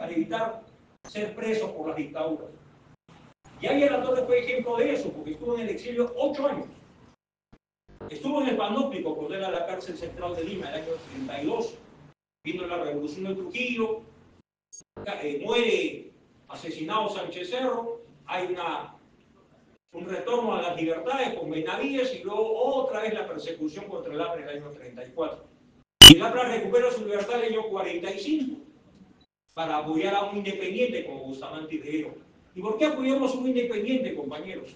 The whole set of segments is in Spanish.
para evitar ser presos por las dictaduras. Y ahí Alatorre fue ejemplo de eso, porque estuvo en el exilio 8 años. Estuvo en el Panóptico cuando era la cárcel central de Lima, el año 32. Vino la revolución de Trujillo, muere asesinado Sánchez Cerro, hay un retorno a las libertades con Benavides y luego otra vez la persecución contra el APRA en el año 34. Y el APRA recupera su libertad en el año 45 para apoyar a un independiente como Bustamante Higuero. ¿Y por qué apoyamos a un independiente, compañeros?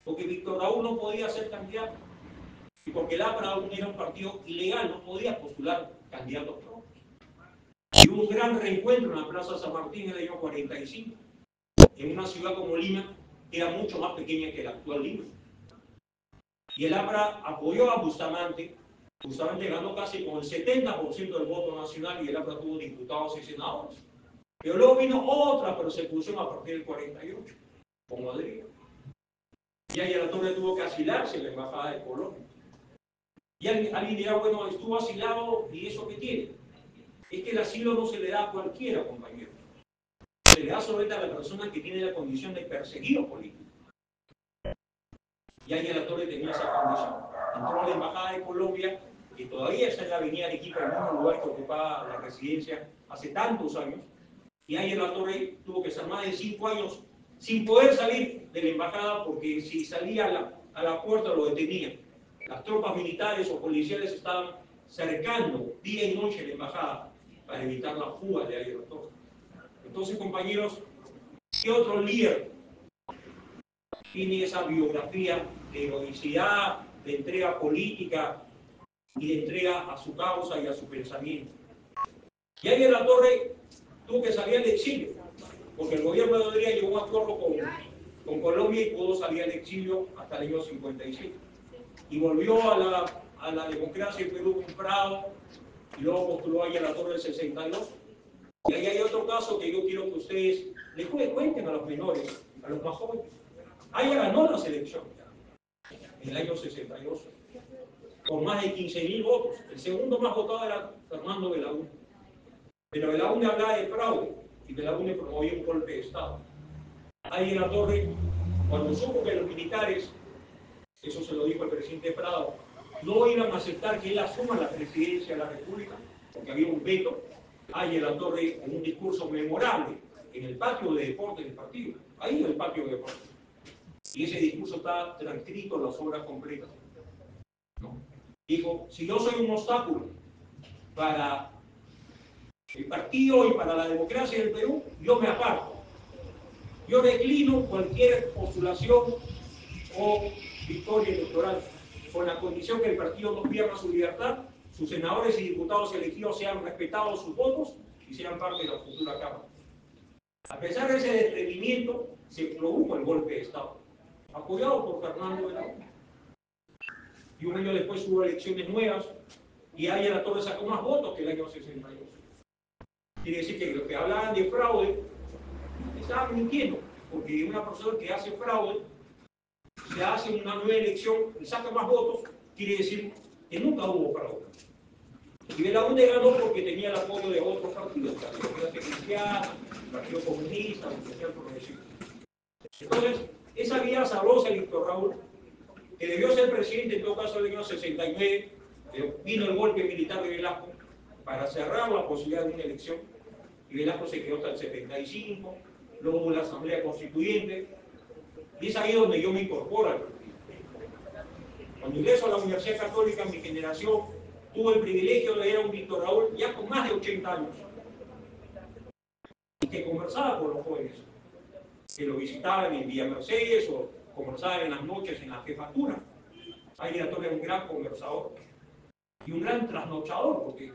Porque Víctor Raúl no podía ser candidato y porque el APRA aún era un partido ilegal, no podía postular candidatos propios. Y hubo un gran reencuentro en la Plaza San Martín en el año 45, en una ciudad como Lima, que era mucho más pequeña que la actual Lima. Y el APRA apoyó a Bustamante. Bustamante ganó casi con el 70% del voto nacional y el APRA tuvo diputados y senadores. Pero luego vino otra persecución a partir del 48, con Madrid. Y ahí Alatorre tuvo que asilarse en la embajada de Colombia. Y alguien dirá, bueno, estuvo asilado y ¿eso qué tiene? Es que el asilo no se le da a cualquiera, compañeros. Se le da solamente a la persona que tiene la condición de perseguido político. Y ahí Alatorre tenía esa condición. Entró a la embajada de Colombia, que todavía está en la avenida Arequipa, el mismo lugar que ocupaba la residencia hace tantos años. Y ahí Alatorre tuvo que estar más de 5 años sin poder salir de la embajada porque si salía a la puerta lo detenían. Las tropas militares o policiales estaban cercando día y noche la embajada para evitar la fuga de Alatorre. Entonces, compañeros, ¿qué otro líder tiene esa biografía de heroicidad, de entrega política y de entrega a su causa y a su pensamiento? Y ahí Alatorre tuvo que salir al exilio, porque el gobierno de Odría llegó a un acuerdo con Colombia y pudo salir al exilio hasta el año 57. Y volvió a la democracia en Perú con Prado, y luego postuló ahí a Alatorre del 62. Y ahí hay otro caso que yo quiero que ustedes les cuenten a los menores, a los más jóvenes. Aya ganó las elecciones en el año 62, con más de 15.000 votos. El segundo más votado era Fernando Belaúnde. Pero Belaúnde hablaba de fraude y Belaúnde promovía un golpe de Estado. Ahí Alatorre, cuando supo que los militares, eso se lo dijo el presidente Prado, no iban a aceptar que él asuma la presidencia de la República, porque había un veto, ahí Alatorre, en un discurso memorable, en el patio de deportes del partido, ahí en el patio de deportes. Y ese discurso está transcrito en las obras completas. ¿No? Dijo, si yo soy un obstáculo para el partido y para la democracia del Perú, yo me aparto. Yo declino cualquier postulación o victoria electoral, con la condición que el partido no pierda su libertad, sus senadores y diputados elegidos sean respetados sus votos y sean parte de la futura Cámara. A pesar de ese desprendimiento, se produjo el golpe de Estado, apoyado por Fernando Belaúnde. Y un año después hubo elecciones nuevas y ahí Alatorre sacó más votos que el año 62. Quiere decir que los que hablaban de fraude estaban mintiendo, porque una persona que hace fraude, se hace una nueva elección y saca más votos, quiere decir que nunca hubo fraude. Y Belaúnde ganó porque tenía el apoyo de otros partidos, la Democracia Cristiana, el Partido Comunista, el Social Progresista. Entonces, esa vía sabrosa de Víctor Raúl, que debió ser presidente en todo caso en el año 69, pero vino el golpe militar de Velasco para cerrar la posibilidad de una elección, y Velasco se quedó hasta el 75, luego hubo la Asamblea Constituyente, y es ahí donde yo me incorporo al partido. Cuando ingreso a la Universidad Católica, mi generación tuvo el privilegio de ver a un Víctor Raúl ya con más de 80 años, que conversaba con los jóvenes, que lo visitaban en Villa Mercedes o conversaban en las noches en la jefatura. Ahí Alatorre era un gran conversador y un gran trasnochador, porque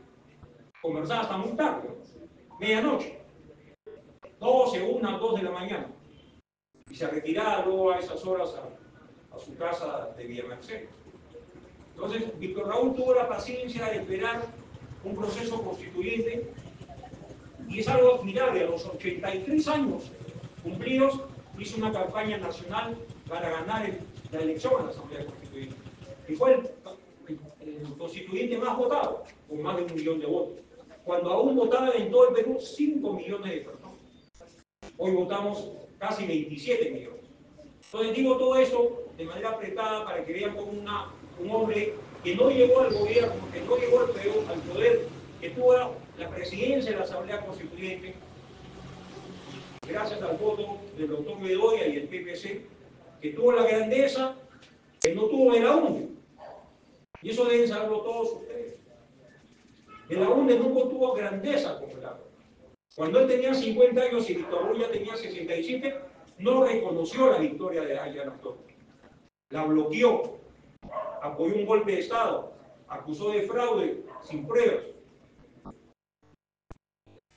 conversaba hasta muy tarde, ¿no? Medianoche, 12, 1, 2 de la mañana, y se retiraba luego a esas horas a su casa de Villa Mercedes. Entonces, Víctor Raúl tuvo la paciencia de esperar un proceso constituyente y es algo admirable. A los 83 años cumplidos, hizo una campaña nacional para ganar la elección a la Asamblea Constituyente. Y fue el constituyente más votado, con más de 1 millón de votos. Cuando aún votaban en todo el Perú 5 millones de personas. Hoy votamos casi 27 millones. Entonces digo todo eso de manera apretada para que vean como un hombre que no llegó al gobierno, que no llegó al poder, que tuvo la presidencia de la Asamblea Constituyente, gracias al voto del doctor Bedoya y el PPC, que tuvo la grandeza que no tuvo Belaúnde. Y eso deben saberlo todos ustedes. Belaúnde nunca tuvo grandeza como el APRA. Cuando él tenía 50 años y Víctor Hugo ya tenía 67, no reconoció la victoria de Ayala Torres. La bloqueó, apoyó un golpe de Estado, acusó de fraude sin pruebas.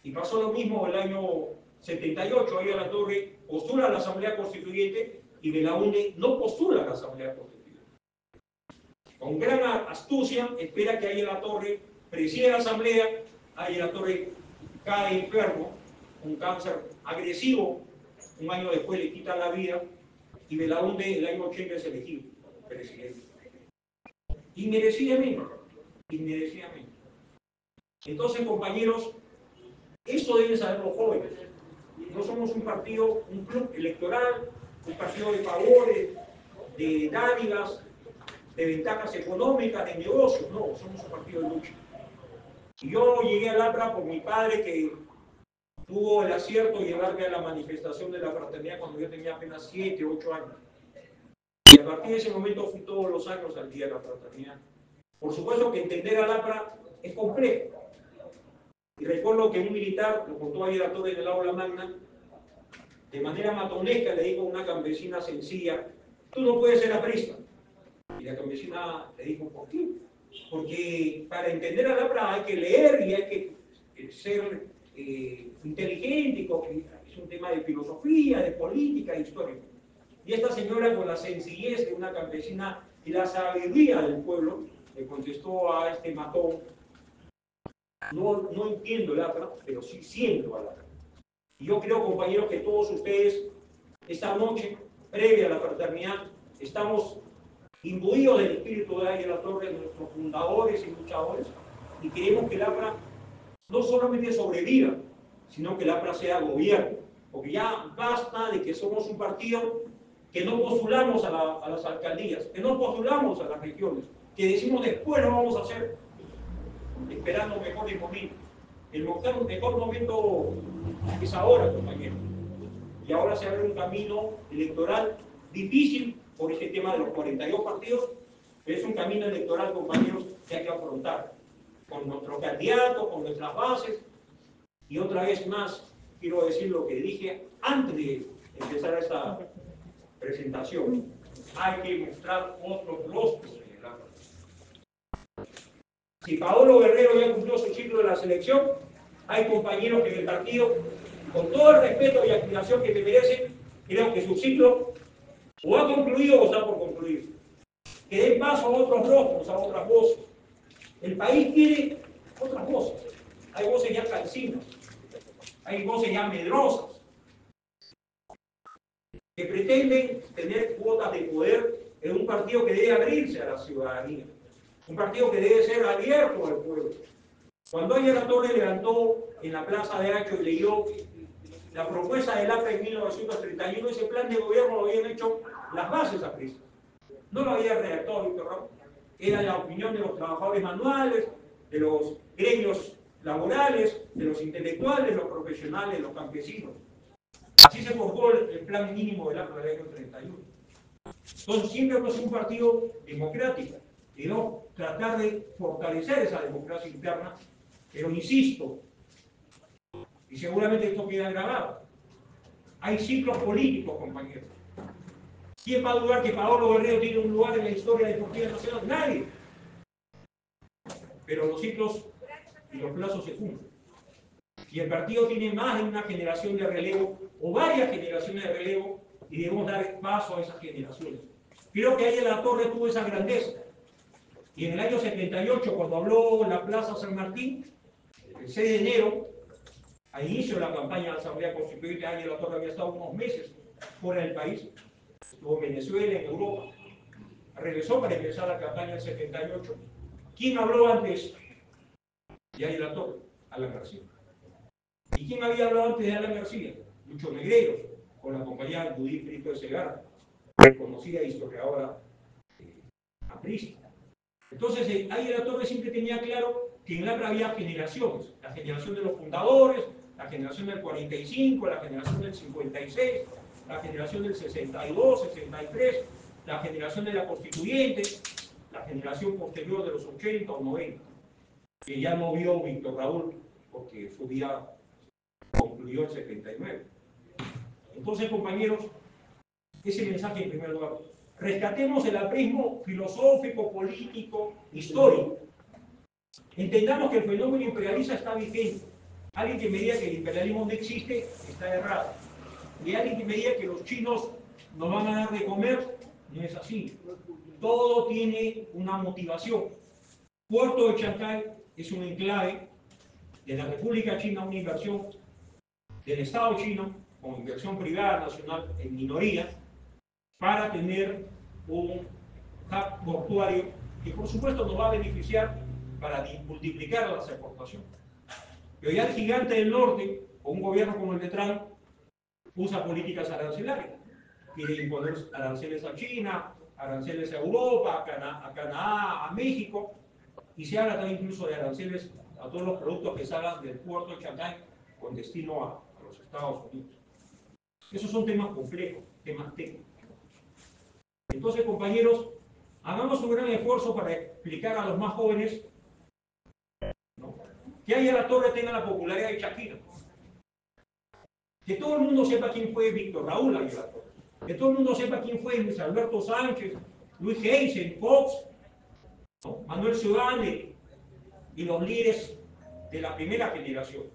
Y pasó lo mismo el año 78, Ayala Torres postula a la Asamblea Constituyente y Belaúnde no postula a la Asamblea Constituyente. Con gran astucia espera que Ayala Torres presida la Asamblea, Ayala Torres cae enfermo, un cáncer agresivo, un año después le quitan la vida y Belaúnde el año 80 es elegido presidente. Inmerecidamente, inmerecidamente. Entonces, compañeros, esto deben saber los jóvenes. No somos un partido, un club electoral, un partido de favores, de dádivas, de ventajas económicas, de negocios. No, somos un partido de lucha. Y yo llegué al APRA por mi padre, que tuvo el acierto de llevarme a la manifestación de la fraternidad cuando yo tenía apenas 7, 8 años. Y a partir de ese momento fui todos los años al día de la fraternidad. Por supuesto que entender al APRA es complejo. Y recuerdo que un militar, lo contó ayer a todo en el aula magna, de manera matonesca le dijo a una campesina sencilla: tú no puedes ser aprista. Y la campesina le dijo: ¿por qué? Porque para entender al APRA hay que leer y hay que ser inteligente, es un tema de filosofía, de política, de historia. Y esta señora, con la sencillez de una campesina y la sabiduría del pueblo, le contestó a este matón: no entiendo el APRA, pero sí siento al APRA. Y yo creo, compañeros, que todos ustedes, esta noche, previa a la fraternidad, estamos imbuidos del espíritu de Ayala Torres, nuestros fundadores y luchadores, y queremos que el APRA no solamente sobreviva, sino que el APRA sea gobierno, porque ya basta de que somos un partido que no postulamos a las alcaldías, que no postulamos a las regiones, que decimos después lo vamos a hacer, esperando mejores momentos. El mejor momento es ahora, compañeros. Y ahora se abre un camino electoral difícil por este tema de los 42 partidos, pero es un camino electoral, compañeros, que hay que afrontar con nuestros candidatos, con nuestras bases. Y otra vez más, quiero decir lo que dije antes de empezar esta presentación. Hay que mostrar otros rostros en el APRA. Si Paolo Guerrero ya cumplió su ciclo de la selección, hay compañeros que en el partido, con todo el respeto y admiración que me merecen, creo que su ciclo o ha concluido o está por concluir. Que den paso a otros rostros, a otras voces. El país quiere otras voces. Hay voces ya cansinas, hay voces ya medrosas, que pretenden tener cuotas de poder en un partido que debe abrirse a la ciudadanía, un partido que debe ser abierto al pueblo. Cuando Ayala Torres levantó en la Plaza de Hacho y leyó la propuesta del APRA en 1931, ese plan de gobierno lo habían hecho las bases apristas. No lo había redactado Víctor Raúl. Era la opinión de los trabajadores manuales, de los gremios laborales, de los intelectuales, los profesionales, los campesinos. Así se forjó el plan mínimo del APRA del año 31. Entonces siempre hemos sido un partido democrático y no tratar de fortalecer esa democracia interna, pero insisto, y seguramente esto queda grabado, hay ciclos políticos, compañeros. ¿Quién va a dudar que Paolo Guerrero tiene un lugar en la historia deportiva nacional? Nadie. Pero los ciclos y los plazos se cumplen. Y el partido tiene más de una generación de relevo o varias generaciones de relevo y debemos dar paso a esas generaciones. Creo que Ayala Torres tuvo esa grandeza. Y en el año 78, cuando habló en la Plaza San Martín, el 6 de enero, al inicio de la campaña de la Asamblea Constituyente, Ayala Torres había estado unos meses fuera del país, estuvo en Venezuela, en Europa, regresó para empezar la campaña del 78. ¿Quién habló antes de Ayala Torres? Alan García. ¿Y quién había hablado antes de Alan García? Lucho Negreiros, con la compañera Judith Brito de Segarra, reconocida historiadora aprista. Entonces, ahí de la Torre siempre tenía claro que en el APRA había generaciones, la generación de los fundadores, la generación del 45, la generación del 56, la generación del 62, 63, la generación de la constituyente, la generación posterior de los 80 o 90, que ya no vio Víctor Raúl porque su vida concluyó en 79. Entonces, compañeros, ese mensaje en primer lugar. Rescatemos el aprismo filosófico, político, histórico. Entendamos que el fenómeno imperialista está vigente. Alguien que me diga que el imperialismo no existe está errado. Y alguien que me diga que los chinos nos van a dar de comer, no es así. Todo tiene una motivación. Puerto de Chancay es un enclave de la República China, una inversión del Estado chino, con inversión privada nacional en minoría, para tener un hub portuario que por supuesto nos va a beneficiar para multiplicar las exportaciones. Pero ya el gigante del norte, con un gobierno como el de Trump, usa políticas arancelarias. Quiere imponer aranceles a China, aranceles a Europa, a Canadá, a México, y se habla también incluso de aranceles a todos los productos que salgan del puerto de Chancay con destino a los Estados Unidos. Esos son temas complejos, temas técnicos. Entonces, compañeros, hagamos un gran esfuerzo para explicar a los más jóvenes, ¿no?, que Aya La Torre tenga la popularidad de Shakira. Que todo el mundo sepa quién fue Víctor Raúl Aya La Torre. Que todo el mundo sepa quién fue Luis Alberto Sánchez, Luis Geisen, Fox, ¿no?, Manuel Ciudadane y los líderes de la primera generación.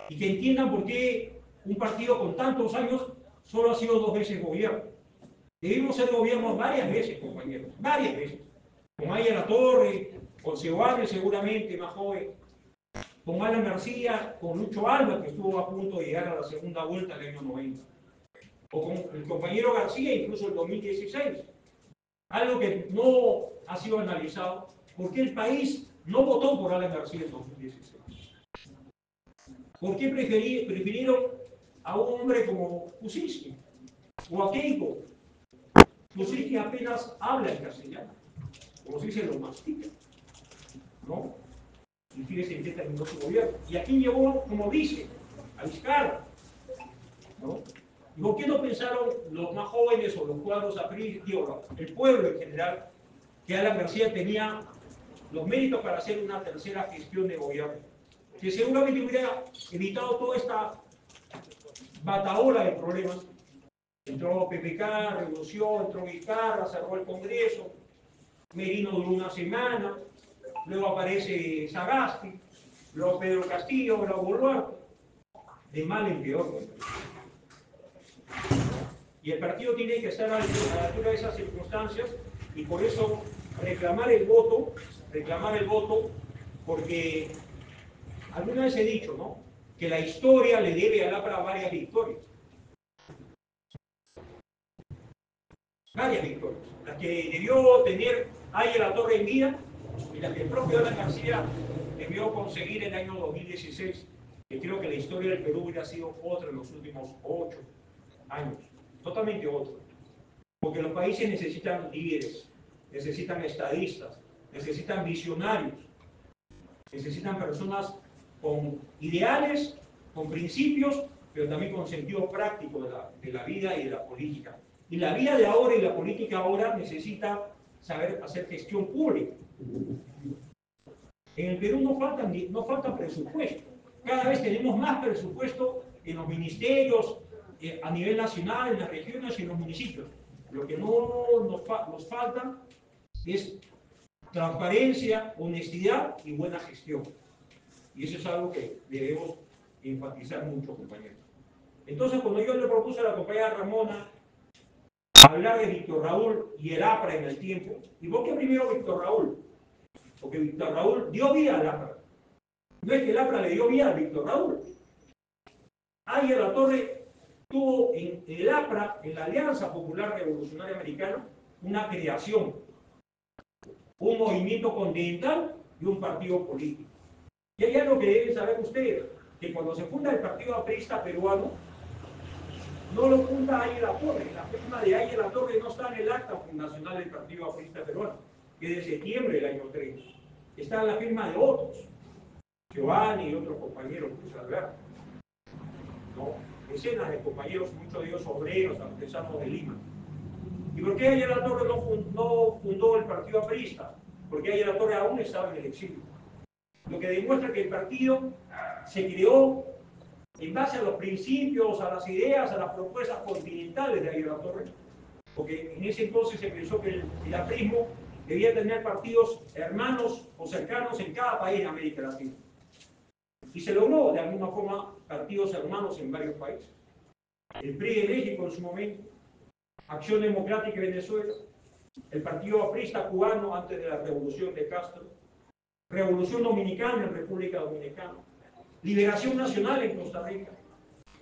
Y que entiendan por qué un partido con tantos años solo ha sido 2 veces gobierno. Debimos ser gobiernos varias veces, compañeros, varias veces. Con Aya La Torre, con Ciudadane seguramente más joven, con Alan García, con Lucho Alba, que estuvo a punto de llegar a la segunda vuelta del año 90, o con el compañero García incluso el 2016. Algo que no ha sido analizado, porque el país no votó por Alan García en 2016. ¿Por qué prefirieron a un hombre como Kuczynski o a Keiko? Kuczynski apenas habla en castellano, como se dice, lo mastica, ¿no? Y fíjese en qué terminó su gobierno. Y aquí llevó, como dice, a Vizcarra, ¿no? ¿Y por qué no pensaron los más jóvenes o los cuadros el pueblo en general, que Alan García tenía los méritos para hacer una tercera gestión de gobierno? Que seguramente hubiera evitado toda esta batahola de problemas. Entró PPK, renunció, entró Vizcarra, cerró el Congreso, Merino duró una semana, luego aparece Sagasti, luego Pedro Castillo, luego Boluarte, de mal en peor. Y el partido tiene que estar a la altura de esas circunstancias y por eso reclamar el voto, porque alguna vez he dicho, ¿no?, que la historia le debe al APRA varias victorias. Varias victorias. Las que debió tener Aya La Torre en vida y las que el propio Alan García debió conseguir en el año 2016, que creo que la historia del Perú hubiera sido otra en los últimos 8 años, totalmente otra. Porque los países necesitan líderes, necesitan estadistas, necesitan visionarios, necesitan personas con ideales, con principios, pero también con sentido práctico de la vida y de la política. Y la vida de ahora y la política ahora necesita saber hacer gestión pública. En el Perú no falta presupuesto. Cada vez tenemos más presupuesto en los ministerios, a nivel nacional, en las regiones y en los municipios. Lo que no nos falta es transparencia, honestidad y buena gestión. Y eso es algo que debemos enfatizar mucho, compañeros. Entonces, cuando yo le propuse a la compañera Ramona hablar de Víctor Raúl y el APRA en el tiempo, ¿y por qué primero Víctor Raúl? Porque Víctor Raúl dio vida al APRA. No es que el APRA le dio vida a Víctor Raúl. Aya La Torre tuvo en el APRA, en la Alianza Popular Revolucionaria Americana, una creación, un movimiento continental y un partido político. Y hay algo que deben saber ustedes, que cuando se funda el Partido Aprista Peruano, no lo funda Aye Latorre. La firma de Aye Latorre no está en el acta fundacional del Partido Aprista Peruano, que es de septiembre del año 30. Está en la firma de otros, Giovanni y otros compañeros, Luis Alberto, ¿no? Decenas de compañeros, muchos de ellos obreros, artesanos de Lima. ¿Y por qué Aye Latorre no fundó el Partido Aprista? Porque Aye Latorre aún estaba en el exilio. Lo que demuestra que el partido se creó en base a los principios, a las ideas, a las propuestas continentales de Aye Latorre, porque en ese entonces se pensó que el aprismo debía tener partidos hermanos o cercanos en cada país de América Latina. Y se logró de alguna forma partidos hermanos en varios países. El PRI de México en su momento, Acción Democrática de Venezuela, el Partido Aprista cubano antes de la Revolución de Castro, Revolución Dominicana en República Dominicana, Liberación Nacional en Costa Rica,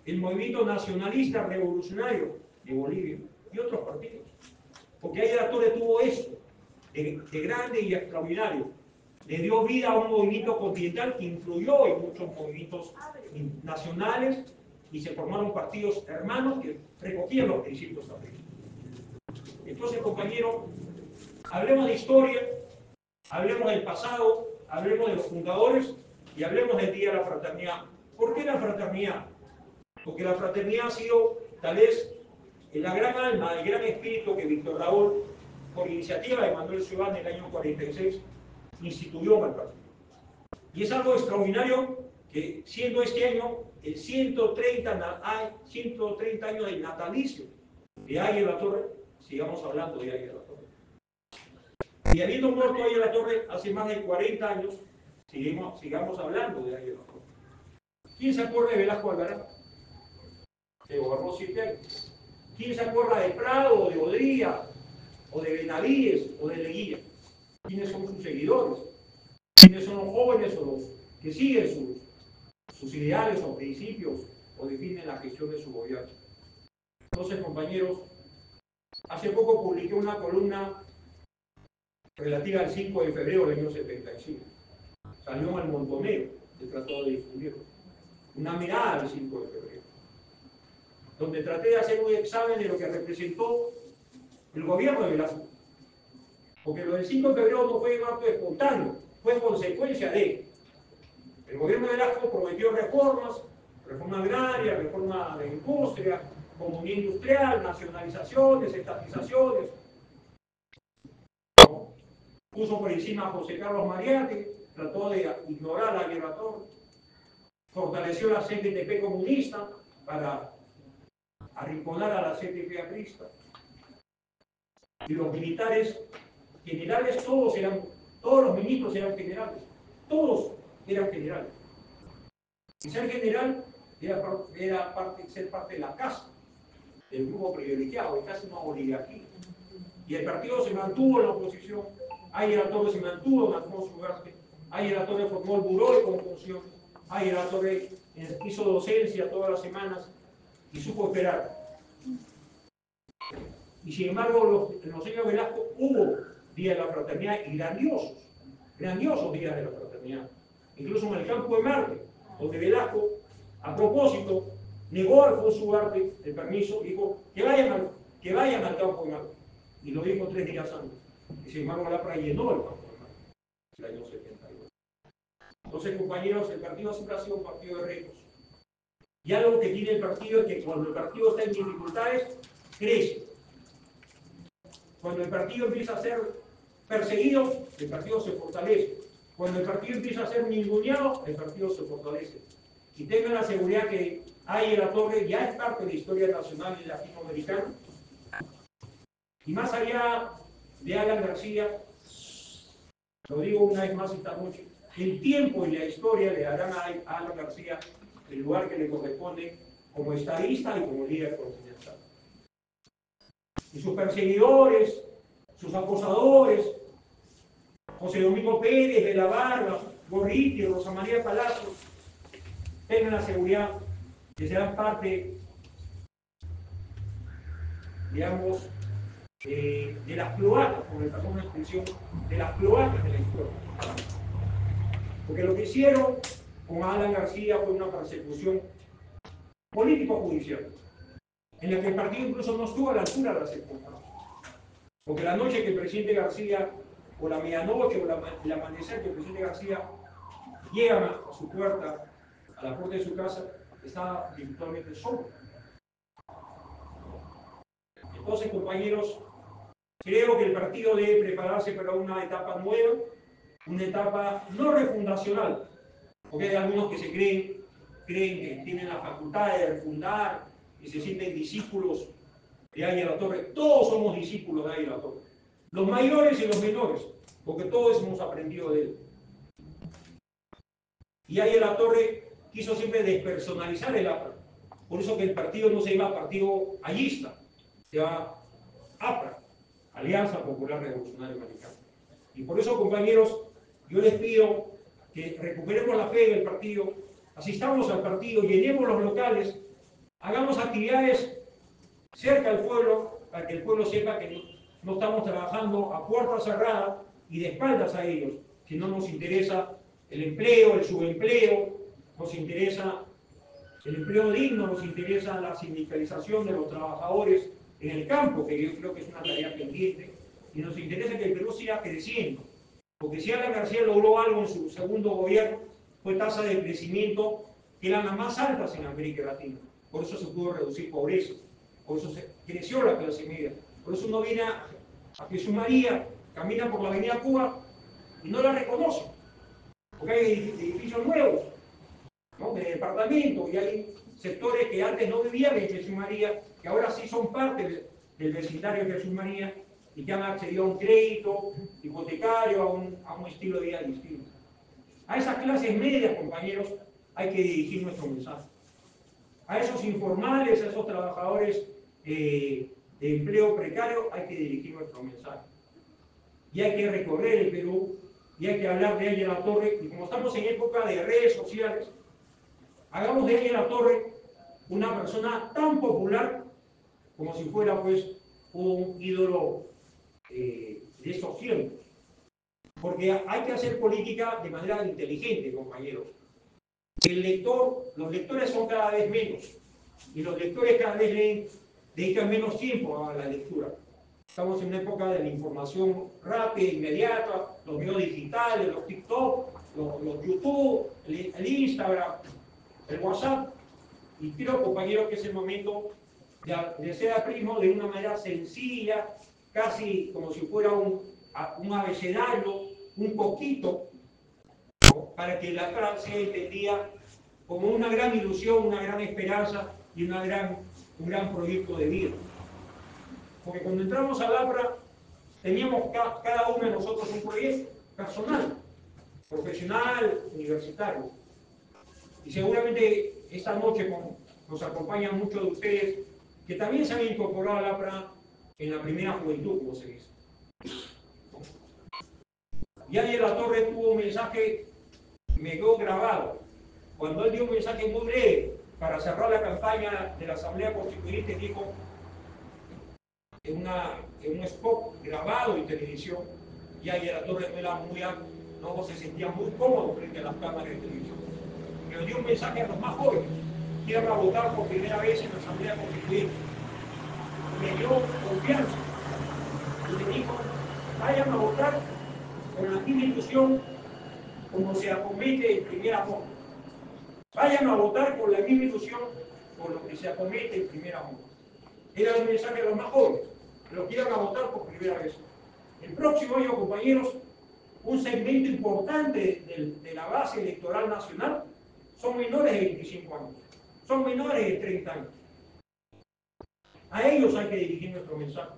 el Movimiento Nacionalista Revolucionario de Bolivia y otros partidos. Porque Aye Latorre tuvo esto de grande y extraordinario. Le dio vida a un movimiento continental que influyó en muchos movimientos nacionales y se formaron partidos hermanos que recogían los principios también. Entonces, compañeros, hablemos de historia, hablemos del pasado, hablemos de los fundadores y hablemos del Día de la Fraternidad. ¿Por qué la fraternidad? Porque la fraternidad ha sido tal vez la gran alma, el gran espíritu que Víctor Raúl, por iniciativa de Manuel Ciudad en el año 46, instituyó en el partido. Y es algo extraordinario que, siendo este año el 130 años del natalicio de Aye Latorre, sigamos hablando de Aye Latorre. Y habiendo muerto Aye Latorre hace más de 40 años, sigamos hablando de Aye Latorre. ¿Quién se acuerda de Velasco Alvarado? Se gobernó 7 años. ¿Quién se acuerda de Prado, o de Odría, o de Benavides, o de Leguía? ¿Quiénes son sus seguidores? ¿Quiénes son los jóvenes o los que siguen sus ideales o principios o definen la gestión de su gobierno? Entonces, compañeros, hace poco publiqué una columna relativa al 5 de febrero del año 75. Salió al Montonero, se trató de difundirlo. Una mirada al 5 de febrero, donde traté de hacer un examen de lo que representó el gobierno de Velasco. Porque lo del 5 de febrero no fue un acto espontáneo, fue consecuencia de. El gobierno de Velasco prometió reformas, reforma agraria, reforma de industria, comunidad industrial, nacionalizaciones, estatizaciones. ¿No? Puso por encima a José Carlos Mariátegui, trató de ignorar a Aye Latorre, fortaleció la CNTP comunista para arrinconar a la CNTP aprista. Y los militares generales, todos los ministros eran generales, todos eran generales. Y ser general era ser parte de la casa, del grupo privilegiado, de casi una oligarquía. Y el partido se mantuvo en la oposición, Aye Latorre se mantuvo en Alfonso Ugarte, Aye Latorre formó el buró de conjunción, Aye Latorre hizo docencia todas las semanas y supo esperar. Y sin embargo, en los años Velasco hubo días de la fraternidad y grandiosos días de la fraternidad. Incluso en el campo de Marte, donde Velasco, a propósito, negó a Alfonso Ugarte el permiso, dijo que vayan al campo de Marte. Y lo dijo 3 días antes. Y sin embargo, Lapra llenó el campo de Marte, el año 72. Entonces, compañeros, el partido siempre ha sido un partido de retos. Y algo que tiene el partido es que cuando el partido está en dificultades, crece. Cuando el partido empieza a ser perseguido, el partido se fortalece. Cuando el partido empieza a ser ninguneado, el partido se fortalece. Y tengan la seguridad que Aye Latorre ya es parte de la historia nacional y latinoamericana. Y más allá de Alan García, lo digo una vez más esta noche, el tiempo y la historia le darán a Alan García el lugar que le corresponde como estadista y como líder continental. Y sus perseguidores, sus acosadores, José Domingo Pérez, de la Barba, Gorriti, Rosa María Palacios, tengan la seguridad que serán parte, digamos, de las cloacas, por perdón una expresión, de las cloacas de la historia. Porque lo que hicieron con Alan García fue una persecución político-judicial. en la que el partido incluso no estuvo a la altura de la circunstancias. Porque la noche que el presidente García, o la medianoche, o el amanecer que el presidente García llega a su puerta, a la puerta de su casa, estaba virtualmente solo. Entonces, compañeros, creo que el partido debe prepararse para una etapa nueva, una etapa no refundacional, porque hay algunos que creen que tienen la facultad de refundar y se sienten discípulos de Aya La Torre. Todos somos discípulos de Aya La Torre, los mayores y los menores, porque todos hemos aprendido de él. Y Aya La Torre quiso siempre despersonalizar el APRA, por eso que el partido no se llama partido ayista, se llama APRA, Alianza Popular Revolucionaria Americana. Y por eso, compañeros, yo les pido que recuperemos la fe en el partido, asistamos al partido, llenemos los locales, hagamos actividades cerca del pueblo, para que el pueblo sepa que no estamos trabajando a puerta cerrada y de espaldas a ellos, que no nos interesa el empleo, el subempleo, nos interesa el empleo digno, nos interesa la sindicalización de los trabajadores en el campo, que yo creo que es una tarea pendiente, y nos interesa que el Perú siga creciendo, porque si Alan García logró algo en su segundo gobierno, fue tasa de crecimiento que eran las más altas en América Latina, por eso se pudo reducir pobreza, por eso se creció la clase media, por eso uno viene a Jesús María, camina por la avenida Cuba y no la reconoce, porque hay edificios nuevos, ¿no?, de departamentos, y hay sectores que antes no vivían en Jesús María, que ahora sí son parte del vecindario de Jesús María y que han accedido a un crédito hipotecario, a un estilo de vida distinto. A esas clases medias, compañeros, hay que dirigir nuestro mensaje. A esos informales, a esos trabajadores de empleo precario, hay que dirigir nuestro mensaje. Y hay que recorrer el Perú, y hay que hablar de Aya La Torre, y como estamos en época de redes sociales, hagamos de Aya La Torre una persona tan popular como si fuera pues un ídolo de estos tiempos. Porque hay que hacer política de manera inteligente, compañeros. Los lectores son cada vez menos, y los lectores cada vez dedican menos tiempo a la lectura. Estamos en una época de la información rápida, inmediata, los medios digitales, los TikTok, los YouTube, el Instagram, el WhatsApp. Y creo, compañeros, que es el momento de hacer aprismo de una manera sencilla, casi como si fuera un abecedario, un poquito, ¿no?, para que la APRA sea entendida como una gran ilusión, una gran esperanza y un gran proyecto de vida. Porque cuando entramos al APRA, teníamos cada uno de nosotros un proyecto personal, profesional, universitario. Y seguramente esta noche nos acompañan muchos de ustedes que también se han incorporado al APRA en la primera juventud, como se dice. Y Aya La Torre tuvo un mensaje que me quedó grabado. Cuando él dio un mensaje muy breve para cerrar la campaña de la Asamblea Constituyente, dijo en un spot grabado en televisión, y Aya La Torre no se sentía muy cómodo frente a las cámaras de televisión. Pero dio un mensaje a los más jóvenes que iban a votar por primera vez en la Asamblea Constituyente. Le dio confianza y le dijo: vayan a votar con la misma ilusión como se acomete el primer amor. Vayan a votar con la misma ilusión con lo que se acomete el primer amor. Era un mensaje a los más jóvenes, los que iban a votar por primera vez. El próximo año, compañeros, un segmento importante de la base electoral nacional son menores de 25 años, son menores de 30 años. A ellos hay que dirigir nuestro mensaje.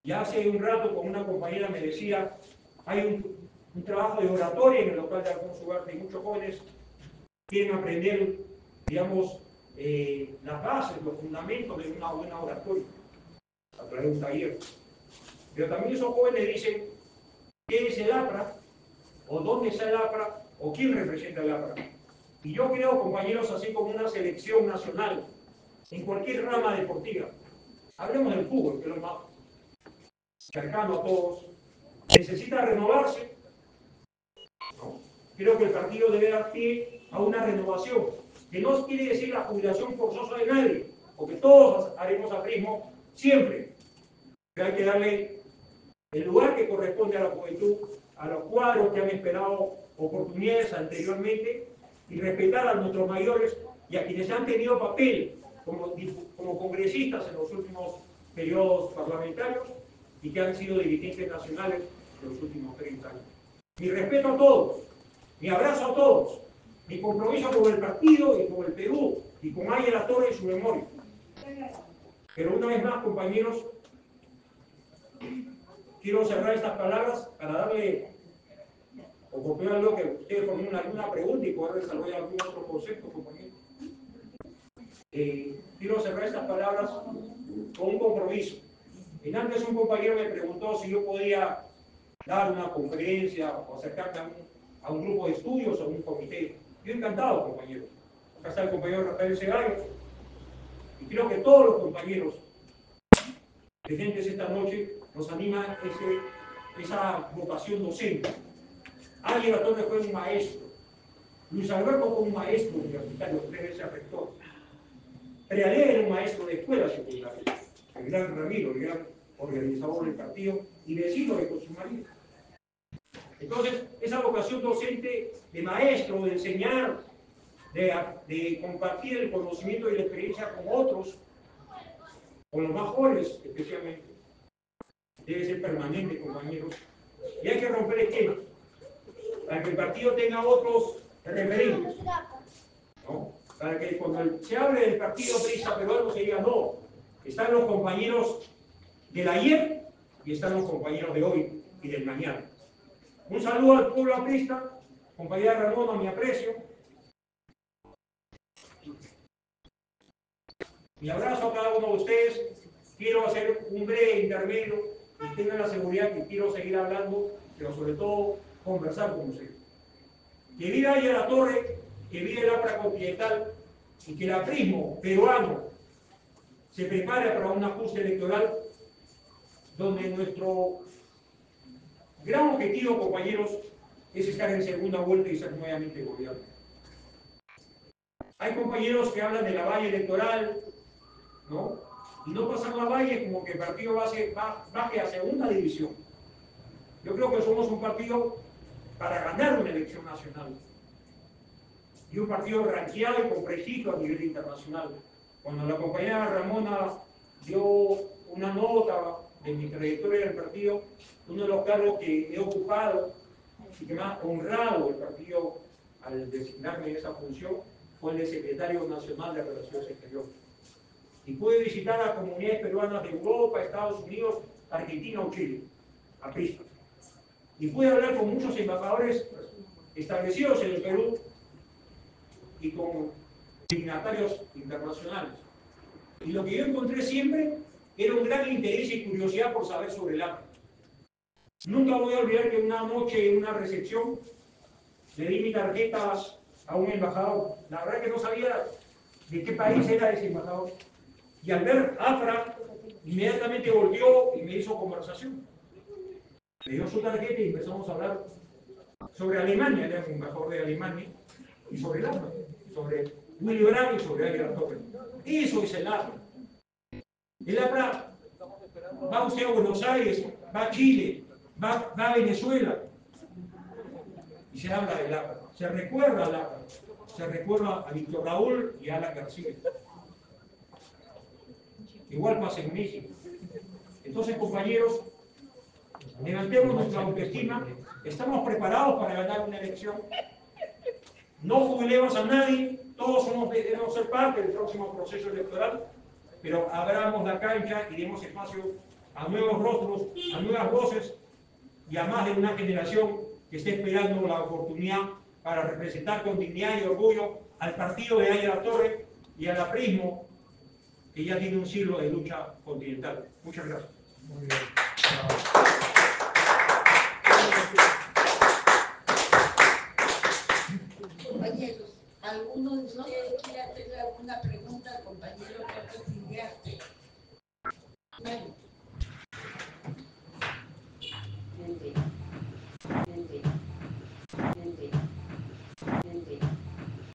Ya hace un rato con una compañera me decía, hay un trabajo de oratoria en el local de Alfonso Ugarte y muchos jóvenes quieren aprender, digamos, las bases, los fundamentos de una buena oratoria a través de un taller. Pero también esos jóvenes dicen: ¿qué es el APRA? ¿O dónde está el APRA? ¿O quién representa el APRA? Y yo creo, compañeros, así como una selección nacional en cualquier rama deportiva, hablemos del fútbol, que es lo más cercano a todos, necesita renovarse, ¿no? Creo que el partido debe dar pie a una renovación, que no quiere decir la jubilación forzosa de nadie, porque todos haremos aprismo siempre, pero hay que darle el lugar que corresponde a la juventud, a los cuadros que han esperado oportunidades anteriormente, y respetar a nuestros mayores y a quienes han tenido papel como congresistas en los últimos periodos parlamentarios y que han sido dirigentes nacionales en los últimos 30 años. Mi respeto a todos, mi abrazo a todos, mi compromiso con el partido y con el Perú y con Aya La Torre y su memoria. Pero una vez más, compañeros, quiero cerrar estas palabras para darle oportunidad a lo que ustedes formulen alguna pregunta y poder desarrollar algún otro concepto, compañeros. Quiero cerrar estas palabras con un compromiso. Antes un compañero me preguntó si yo podía dar una conferencia o acercarme a un grupo de estudios o a un comité. Yo encantado, compañeros. Acá está el compañero Rafael Ceballos. Y creo que todos los compañeros presentes esta noche nos anima esa vocación docente. Aya La Torre fue un maestro. Luis Alberto fue un maestro universitario, 3 veces rector. Prealé era un maestro de escuela secundaria. El gran Ramiro, el gran organizador del partido y vecino de Consumaría. Entonces, esa vocación docente de maestro, de enseñar, de compartir el conocimiento y la experiencia con otros, con los más jóvenes especialmente, debe ser permanente, compañeros. Y hay que romper esquemas para que el partido tenga otros referentes, ¿no? Para que cuando se hable del partido aprista peruano se diga, no, están los compañeros del ayer y están los compañeros de hoy y del mañana. Un saludo al pueblo aprista, compañera Ramona, mi aprecio. Mi abrazo a cada uno de ustedes. Quiero hacer un breve intermedio y tengan la seguridad que quiero seguir hablando, pero sobre todo conversar con ustedes. Que viva Aya La Torre, que viva el APRA continental y que el aprismo peruano se prepare para un ajuste electoral donde nuestro gran objetivo, compañeros, es estar en segunda vuelta y ser nuevamente gobierno. Hay compañeros que hablan de la valla electoral, ¿no? Y no pasar la valla como que el partido baje a segunda división. Yo creo que somos un partido para ganar una elección nacional. Y un partido ranqueado y con prestigio a nivel internacional. Cuando la compañera Ramona dio una nota de mi trayectoria en el partido, uno de los cargos que he ocupado y que me ha honrado el partido al designarme en esa función fue el de secretario nacional de Relaciones Exteriores. Y pude visitar a comunidades peruanas de Europa, Estados Unidos, Argentina o Chile, aprista. Y pude hablar con muchos embajadores establecidos en el Perú y con dignatarios internacionales. Y lo que yo encontré siempre era un gran interés y curiosidad por saber sobre el APRA. Nunca voy a olvidar que una noche en una recepción le di mi tarjeta a un embajador. La verdad que no sabía de qué país era ese embajador. Y al ver APRA, inmediatamente volvió y me hizo conversación. Me dio su tarjeta y empezamos a hablar sobre Alemania, era un embajador de Alemania, y sobre el APRA, sobre Willy Brandt y sobre Aya La Torre. Eso es el APRA. El APRA va usted a Buenos Aires, va a Chile, va a Venezuela, y se habla del APRA, se recuerda al APRA, se recuerda a Víctor Raúl y a Alan García. Igual pasa en México. Entonces, compañeros, levantemos nuestra autoestima, estamos preparados para ganar una elección, no jubilemos a nadie, todos debemos ser parte del próximo proceso electoral, pero abramos la cancha y demos espacio a nuevos rostros, a nuevas voces y a más de una generación que esté esperando la oportunidad para representar con dignidad y orgullo al partido de Aya La Torre y al aprismo que ya tiene un siglo de lucha continental. Muchas gracias. Muy bien. Compañeros, ¿alguno de ustedes quiere hacerle alguna pregunta al compañero Carlos Iriarte?